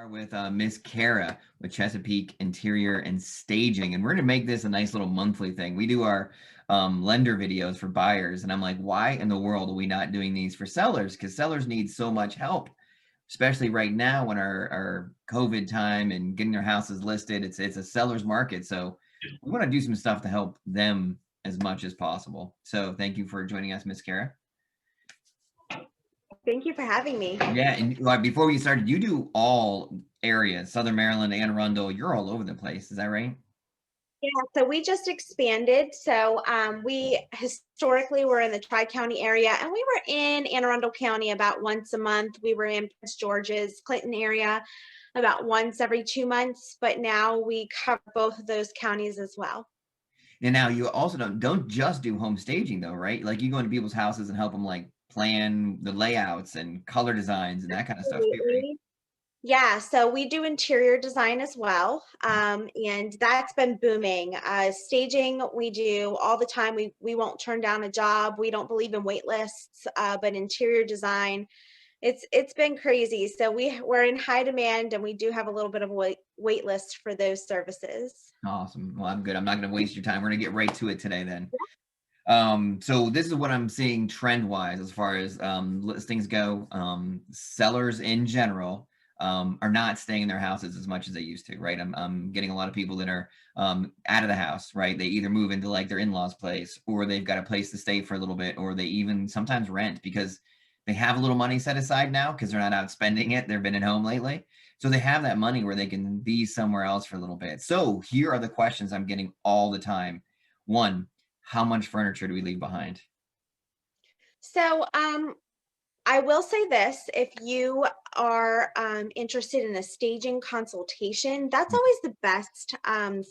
Are with Miss Kara with Chesapeake Interior and Staging, and we're gonna make this a nice little monthly thing. We do our lender videos for buyers, and I'm like, why in the world are we not doing these for sellers? Because sellers need so much help, especially right now when our COVID time and getting their houses listed. It's a seller's market, so we want to do some stuff to help them as much as possible. So thank you for joining us, Miss Kara. Thank you for having me. Yeah, and like before we started, you do all areas, Southern Maryland, Anne Arundel. You're all over the place. Is that right? Yeah, so we just expanded. So we historically were in the Tri-County area, and we were in Anne Arundel County about once a month. We were in Prince George's, Clinton area about once every 2 months, but now we cover both of those counties as well. And now you also don't just do home staging though, right? Like you go into people's houses and help them like plan the layouts and color designs and that kind of stuff too, right? Absolutely. Yeah, so we do interior design as well, and that's been booming. Staging, we do all the time. We won't turn down a job. We don't believe in wait lists, but interior design, it's been crazy. So we're in high demand, and we do have a little bit of a wait list for those services. Awesome. Well, I'm good. I'm not going to waste your time. We're going to get right to it today then. So this is what I'm seeing trend wise as far as listings go. Sellers in general are not staying in their houses as much as they used to, right? I'm getting a lot of people that are out of the house, right? They either move into like their in-laws place, or they've got a place to stay for a little bit, or they even sometimes rent because they have a little money set aside now because they're not out spending it. They've been at home lately. So they have that money where they can be somewhere else for a little bit. So here are the questions I'm getting all the time. One, how much furniture do we leave behind? So I will say this, if you are interested in a staging consultation, that's always the best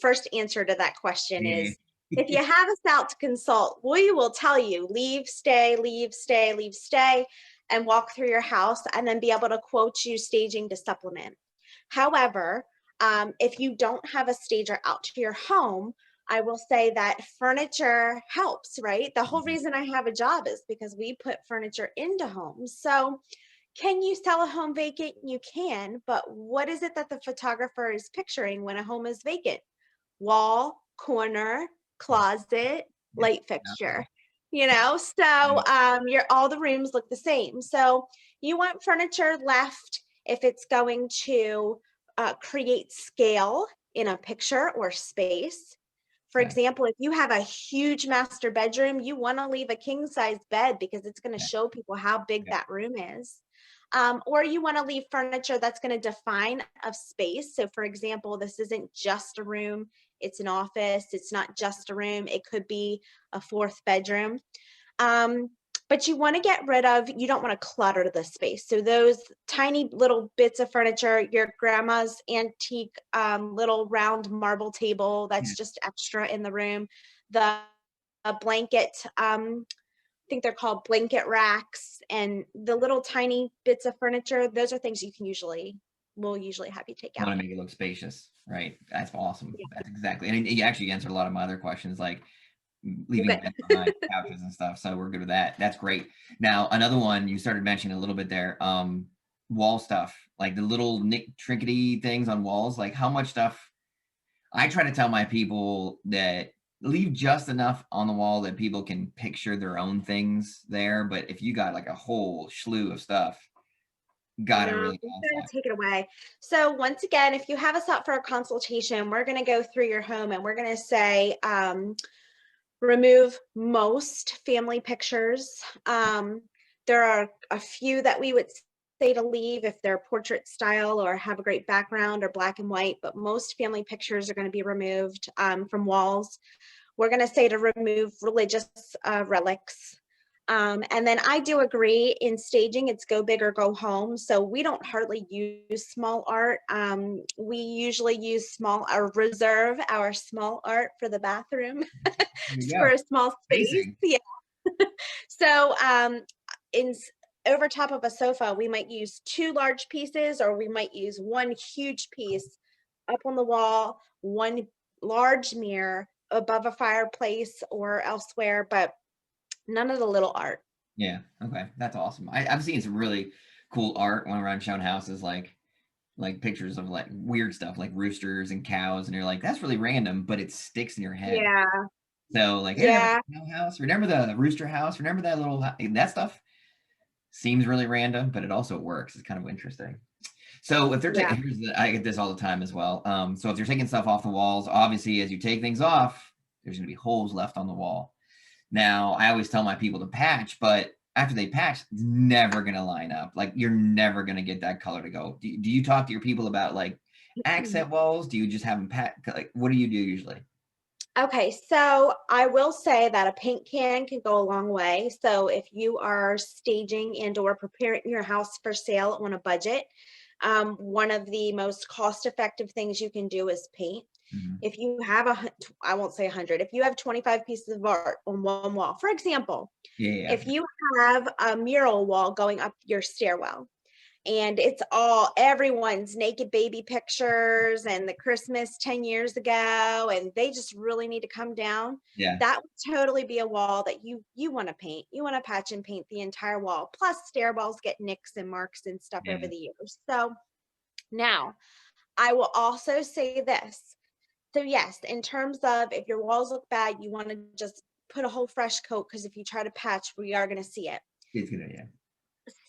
first answer to that question Yeah. is if you have us out to consult, we will tell you leave, stay, leave, stay, leave, stay, and walk through your house and then be able to quote you staging to supplement. However, if you don't have a stager out to your home, I will say that furniture helps, right? The whole reason I have a job is because we put furniture into homes. So, can you sell a home vacant? You can, but what is it that the photographer is picturing when a home is vacant? Wall, corner, closet, Yeah. light fixture. So your all the rooms look the same. So you want furniture left if it's going to create scale in a picture or space. For Okay. example, if you have a huge master bedroom, you want to leave a king size bed because it's going to Yeah. show people how big Yeah. that room is. Or you want to leave furniture that's going to define a space. So, for example, this isn't just a room, it's an office, it's not just a room, it could be a fourth bedroom. Um, but you want to get rid of, you don't want to clutter the space. So those tiny little bits of furniture, your grandma's antique little round marble table Yeah. that's just extra in the room, the a blanket, I think they're called blanket racks, and the little tiny bits of furniture, those are things you can will usually have you take Want out. to make it look spacious, right? That's awesome. Yeah. That's exactly. And you actually answered a lot of my other questions, like leaving Okay. beds behind, couches and stuff. So we're good with that. That's great. Now, another one you started mentioning a little bit there, wall stuff, like the little nick trinkety things on walls. Like how much stuff I try to tell my people that leave just enough on the wall that people can picture their own things there. But if you got like a whole slew of stuff, gotta No, really we've got downsize. to take it away. So once again, if you have us out for a consultation, we're going to go through your home and we're going to say, remove most family pictures. There are a few that we would say to leave if they're portrait style or have a great background or black and white, but most family pictures are going to be removed from walls. We're going to say to remove religious relics. And then I do agree in staging, it's go big or go home. So we don't hardly use small art. We usually use or reserve our small art for the bathroom There you for go. a small space. Spacing. Yeah. So in over top of a sofa, we might use two large pieces, or we might use one huge piece up on the wall, one large mirror above a fireplace or elsewhere, but none of the little art. Yeah. Okay. That's awesome. I've seen some really cool art when around shown houses, like like pictures of like weird stuff like roosters and cows, and you're like, that's really random, but it sticks in your head. Yeah. So like, hey, remember Yeah. the cow house? Remember the rooster house? Remember that little that stuff seems really random, but it also works. It's kind of interesting. So if they're Yeah. I get this all the time as well. So if you're taking stuff off the walls, obviously as you take things off, there's going to be holes left on the wall. Now I always tell my people to patch, but after they patch, it's never going to line up. Like you're never going to get that color to go. Do you talk to your people about like accent walls? Do you just have them pat? Like what do you do usually? Okay, so I will say that a paint can go a long way. So if you are staging and or preparing your house for sale on a budget, one of the most cost-effective things you can do is paint. Mhm. If you have I won't say 100, if you have 25 pieces of art on one wall, for example, Yeah, yeah, if you have a mural wall going up your stairwell, and it's all everyone's naked baby pictures and the Christmas 10 years ago, and they just really need to come down. yeah, That would totally be a wall that you want to paint. You want to patch and paint the entire wall. Plus, stairwells get nicks and marks and stuff over yeah, the years. So now I will also say this. So yes, in terms of if your walls look bad, you want to just put a whole fresh coat, because if you try to patch, we are going to see it. it's good. Yeah,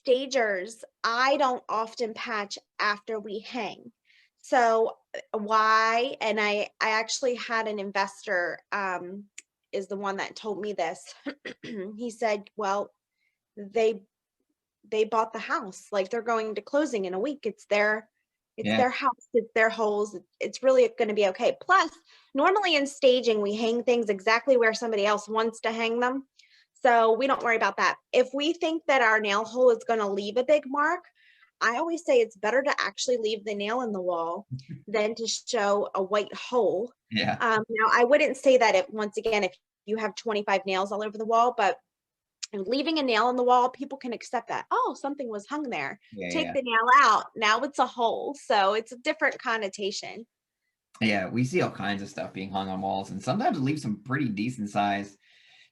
Stagers, I don't often patch after we hang. So why? And I actually had an investor, is the one that told me this. He said, well, they they bought the house. Like they're going to closing in a week. It's yeah, their house, it's their holes. It's really going to be okay. Plus, normally in staging, we hang things exactly where somebody else wants to hang them. So we don't worry about that. If we think that our nail hole is going to leave a big mark, I always say it's better to actually leave the nail in the wall than to show a white hole. yeah, Now, I wouldn't say that if, once again, if you have 25 nails all over the wall, but leaving a nail in the wall, people can accept that. Oh, something was hung there. yeah, Take yeah. the nail out. Now it's a hole. So it's a different connotation. Yeah, we see all kinds of stuff being hung on walls, and sometimes it leaves some pretty decent sized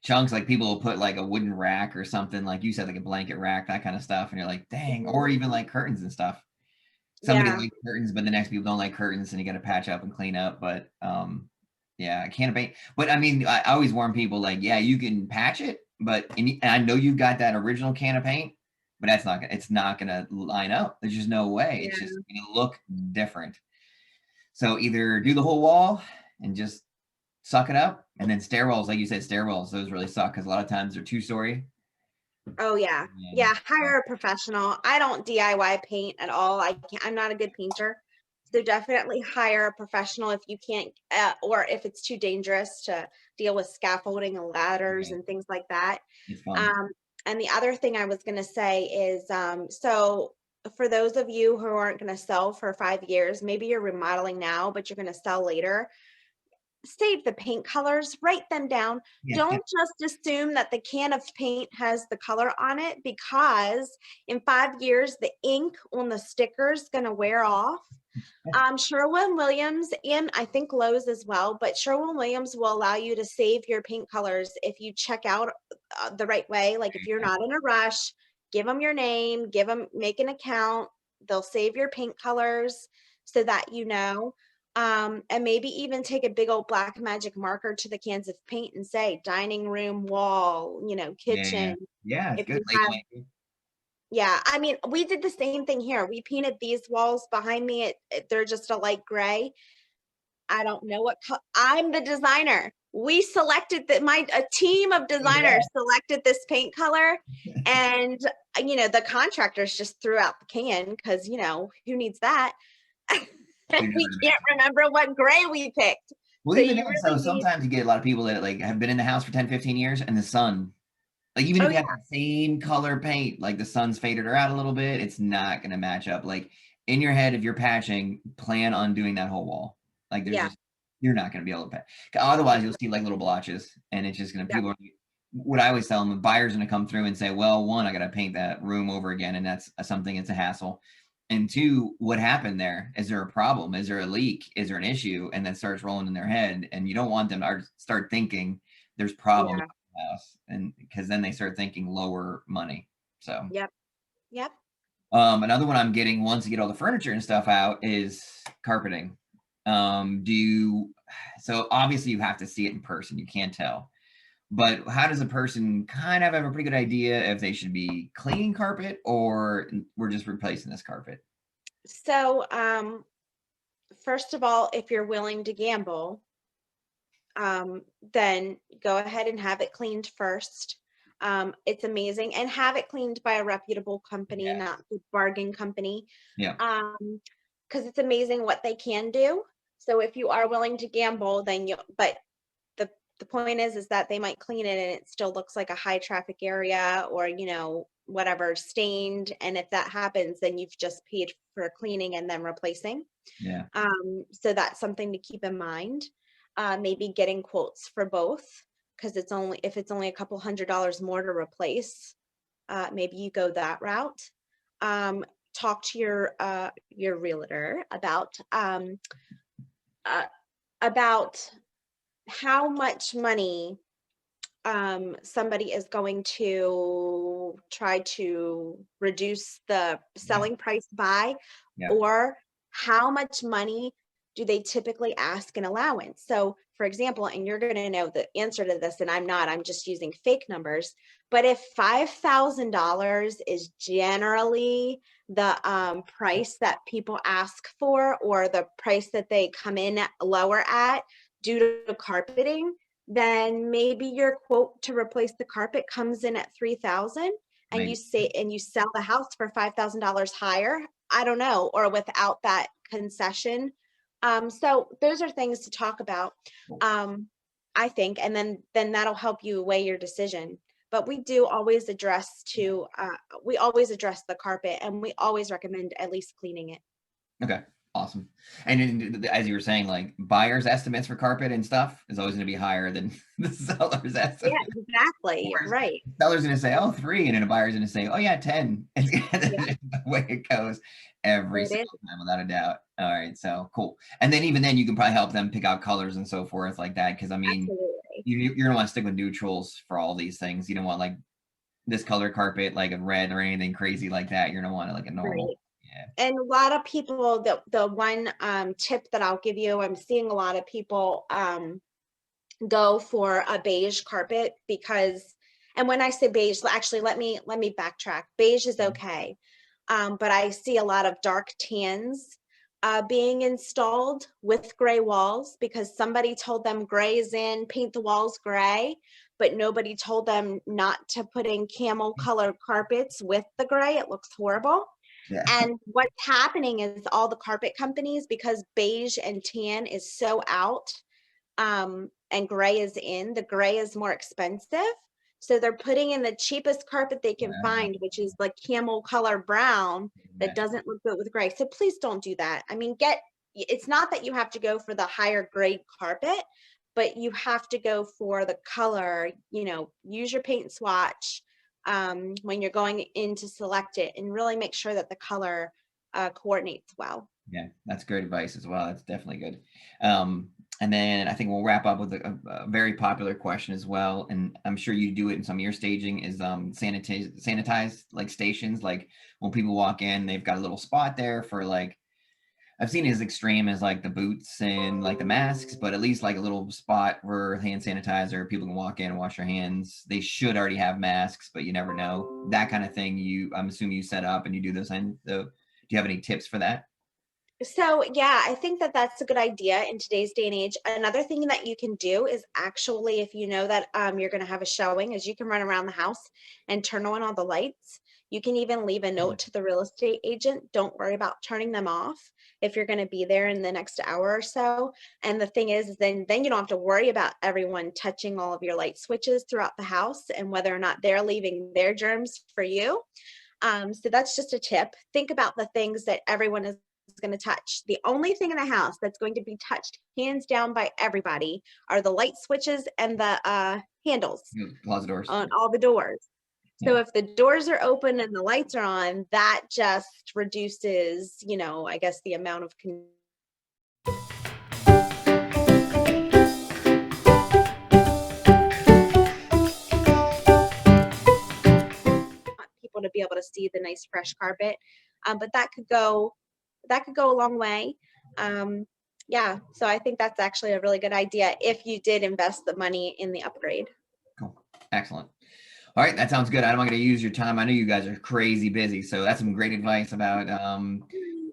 chunks. Like people will put like a wooden rack or something, like you said, like a blanket rack, that kind of stuff, and you're like, dang, or Mhm. even like curtains and stuff. Somebody Yeah. likes curtains, but the next people don't like curtains, and you got to patch up and clean up. But yeah, I can't paint. But I mean, I always warn people like, yeah, you can patch it, but and I know you've got that original can of paint, but it's not gonna line up. There's just no way. It's just Yeah. gonna look different. So either do the whole wall and just suck it up, and then stairwells, like you said, stairwells, those really suck because a lot of times they're 2 story. Oh yeah. And Yeah. Hire a professional. I don't DIY paint at all. I'm not a good painter. So definitely hire a professional if you can't, or if it's too dangerous to deal with scaffolding and ladders yeah, and things like that. it's fun. Um, and the other thing I was going to say is, so for those of you who aren't going to sell for 5 years, maybe you're remodeling now, but you're going to sell later. Save the paint colors, write them down. Yeah, Don't just assume that the can of paint has the color on it, because in 5 years, the ink on the sticker is going to wear off. Sherwin-Williams, and I think Lowe's as well, but Sherwin-Williams will allow you to save your paint colors if you check out the right way. Like if you're not in a rush, give them your name, make an account. They'll save your paint colors so that you know. And maybe even take a big old black magic marker to the cans of paint and say dining room wall, yeah, yeah, kitchen. yeah. It's If good you have, labeling. yeah, I mean, we did the same thing here. We painted these walls behind me. They're just a light gray. I don't know I'm the designer. We selected that a team of Yeah. designers selected this paint color, and the contractors just threw out the can because who needs that? You We never know. can't remember what gray we picked. Well, So even you then, so really need, sometimes you get a lot of people that like have been in the house for 10, 15 years and the sun, like even oh if you have yeah, the same color paint, like the sun's faded her out a little bit, it's not going to match up. Like in your head, if you're patching, plan on doing that whole wall. Like there's yeah, just, you're not going to be able to patch. Otherwise, you'll see like little blotches and it's just going to, yeah, people, what I always tell them, the buyer's going to come through and say, well, one, I got to paint that room over again. And that's something, it's a hassle. And two, what happened there? Is there a problem? Is there a leak? Is there an issue? And then starts rolling in their head. And you don't want them to start thinking there's problems yeah, in the house. And because then they start thinking lower money. So yep, yep. Another one I'm getting once you get all the furniture and stuff out is carpeting. Do you, so obviously you have to see it in person, you can't tell. But how does a person kind of have a pretty good idea if they should be cleaning carpet or we're just replacing this carpet? So, first of all, if you're willing to gamble, then go ahead and have it cleaned first. It's amazing, and have it cleaned by a reputable company, Yeah. not the bargain company, Yeah. because it's amazing what they can do. So if you are willing to gamble, then but the the point is that they might clean it and it still looks like a high traffic area, or whatever, stained. And if that happens, then you've just paid for cleaning and then replacing. Yeah. So that's something to keep in mind. Maybe getting quotes for both, because if it's only a couple $100s more to replace, maybe you go that route. Talk to your realtor uh, about how much money somebody is going to try to reduce the Yeah. selling price by, Yeah. or how much money do they typically ask in allowance. So, for example, and you're going to know the answer to this, and I'm just using fake numbers, but if $5,000 is generally the price that people ask for, or the price that they come in lower at due to carpeting, then maybe your quote to replace the carpet comes in at 3,000, and Maybe. you sell the house for $5,000 higher. I don't know, or without that concession. So those are things to talk about. I think, and then that'll help you weigh your decision. But we always address the carpet, and we always recommend at least cleaning it. Okay, awesome. And then, as you were saying, like buyers' estimates for carpet and stuff is always going to be higher than the seller's Yeah, estimate. exactly. Or Right. the seller's going to say, "Oh, 3," and then a buyer's going to say, "Oh, yeah, 10." It's Yeah, just the way it goes every it is. single time, without a doubt. All right, so cool. And then even then, you can probably help them pick out colors and so forth like that. Because I mean, Absolutely. you're going to want to stick with neutrals for all these things. You don't want like this color carpet, like a red or anything crazy like that. You're going to want it like a normal. Right. Yeah. And a lot of people, the one tip that I'll give you, I'm seeing a lot of people go for a beige carpet, because, and when I say beige, actually let me backtrack. Beige is okay. But I see a lot of dark tans being installed with gray walls, because somebody told them gray is in, paint the walls gray, but nobody told them not to put in camel colored carpets with the gray. It looks horrible. Yeah. And what's happening is all the carpet companies, because beige and tan is so out, and gray is in, the gray is more expensive. So they're putting in the cheapest carpet they can find, which is like camel color brown that doesn't look good with gray. So please don't do that. I mean, it's not that you have to go for the higher grade carpet, but you have to go for the color, use your paint and swatch when you're going in to select it, and really make sure that the color coordinates well. Yeah, that's great advice as well. That's definitely good. And then I think we'll wrap up with a very popular question as well. And I'm sure you do it in some of your staging is sanitize like stations. Like when people walk in, they've got a little spot there for like, I've seen it as extreme as like the boots and like the masks, but at least like a little spot where hand sanitizer, people can walk in and wash their hands. They should already have masks, but you never know. That kind of thing I'm assuming you set up and you do those. And do you have any tips for that? So yeah, I think that that's a good idea in today's day and age. Another thing that you can do is, actually, if you know that you're going to have a showing, is you can run around the house and turn on all the lights. You can even leave a note to the real estate agent. Don't worry about turning them off if you're going to be there in the next hour or so. And the thing is, then you don't have to worry about everyone touching all of your light switches throughout the house, and whether or not they're leaving their germs for you. So that's just a tip. Think about the things that everyone is going to touch. The only thing in the house that's going to be touched hands down by everybody are the light switches and the handles Closet doors. on all the doors. So Yeah. if the doors are open and the lights are on, that just reduces, I guess, the amount of people people to be able to see the nice fresh carpet. But that could go a long way. Yeah, so I think that's actually a really good idea if you did invest the money in the upgrade. Cool. Excellent. All right, that sounds good. I'm not going to use your time. I know you guys are crazy busy, so that's some great advice about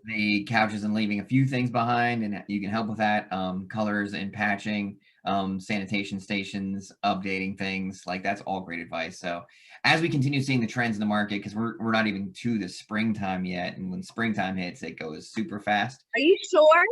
the couches and leaving a few things behind, and you can help with that. Colors and patching, sanitation stations, updating things, like that's all great advice. So as we continue seeing the trends in the market, because we're not even to the springtime yet, and when springtime hits, it goes super fast. Are you sure? Are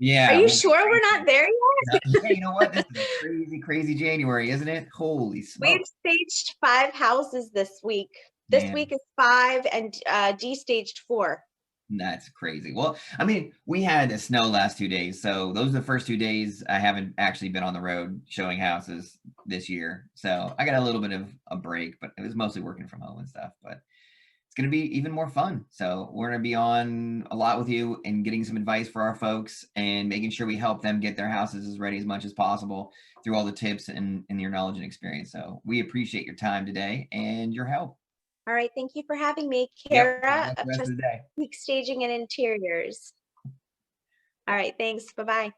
Yeah, you we'll be sure we're crazy. not there yet? Yeah, you know what? This is a crazy, crazy January, isn't it? Holy We've smoke, staged 5 houses this week. This man. week is 5 and de-staged 4. That's crazy. Well, I mean, we had the snow last 2 days, so those are the first 2 days I haven't actually been on the road showing houses this year. So I got a little bit of a break, but it was mostly working from home and stuff. But it's going to be even more fun. So we're going to be on a lot with you and getting some advice for our folks and making sure we help them get their houses as ready as much as possible through all the tips and your knowledge and experience. So we appreciate your time today and your help. All right, thank you for having me, Yep. Have a Kara blessed of rest of the day. Chesapeake Staging and Interiors. All right, thanks. Bye-bye.